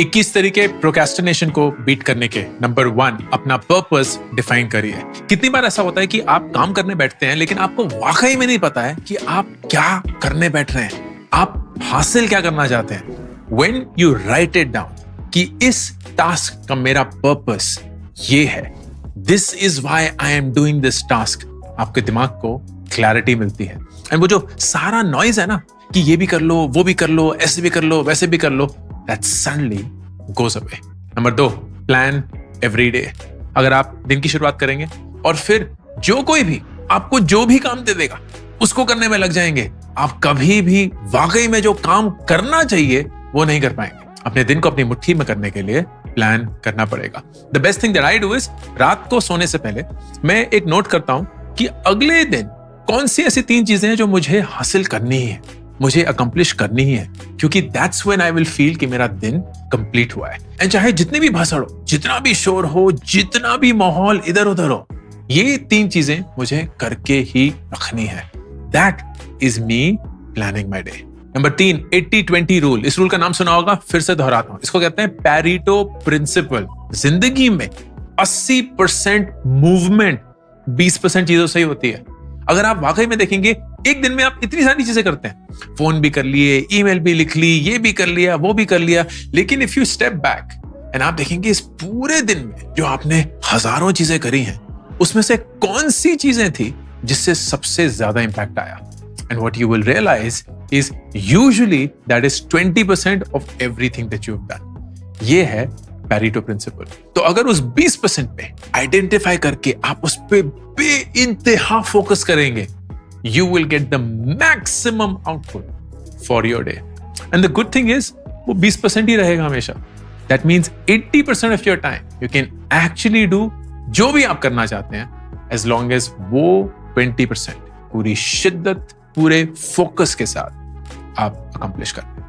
21 तरीके प्रोक्रेस्टिनेशन को बीट करने के। नंबर 1, अपना पर्पस डिफाइन करिए। कितनी बार ऐसा होता है कि आप काम करने बैठते हैं लेकिन आपको वाकई में नहीं पता है कि आप क्या करने बैठ रहे हैं, आप हासिल क्या करना चाहते हैं। When you write it down कि इस टास्क का मेरा पर्पस ये है, this is why I am doing this task, आपके दिमाग को क्लैरिटी मिलती है। एंड वो जो सारा नॉइज है ना कि ये भी कर लो, वो भी कर लो, ऐसे भी कर लो, वैसे भी कर लो, that suddenly goes away. Number 2, plan every day. अगर आप दिन की शुरुआत करेंगे और फिर जो कोई भी आपको जो भी काम दे देगा उसको करने में लग जाएंगे, आप कभी भी वाकई में जो काम करना चाहिए वो नहीं कर पाएंगे। अपने दिन को अपनी मुट्ठी में करने के लिए प्लान करना पड़ेगा। The best thing that I do is, रात को सोने से पहले मैं एक नोट करता हूं कि अगले दिन कौन सी ऐसी 3 चीजें हैं जो मुझे हासिल करनी ही है, मुझे अकम्प्लिश करनी ही है, क्योंकि that's when I will feel कि मेरा दिन कंप्लीट हुआ है। एंड चाहे जितनी भी भसड़ हो, जितना भी शोर हो, जितना भी माहौल इधर उधर हो, ये 3 चीजें मुझे करके ही रखनी है। That is me planning my day. Number 3, 80-20 rule. इस रूल का नाम सुना होगा, फिर से दोहराता हूं। इसको कहते हैं पैरेटो प्रिंसिपल। जिंदगी में 80% मूवमेंट 20% चीजों से ही होती है। अगर आप वाकई में देखेंगे, एक दिन में आप इतनी सारी चीजें करते हैं, फोन भी कर लिए, ईमेल भी लिख ली, ये भी कर लिया, वो भी कर लिया, लेकिन if you step back and आप देखेंगे इस पूरे दिन में जो आपने हजारों चीजें करी हैं, उसमें से कौन सी चीजें थी जिससे सबसे ज्यादा इंपैक्ट आया। And what you will realise is usually that is 20% of everything that you have done. ये है पैरेटो प्रिंसिपल। तो अगर उस 20% पे आइडेंटिफाई करके आप उस पे बेइंतहा फोकस करेंगे, you will get the maximum output for your day. And the good thing is, वो 20% ही रहेगा हमेशा। That means 80% of your time you can actually do जो भी आप करना चाहते हैं, as long as वो 20% पूरी शिद्दत, पूरे फोकस के साथ आप accomplish करें।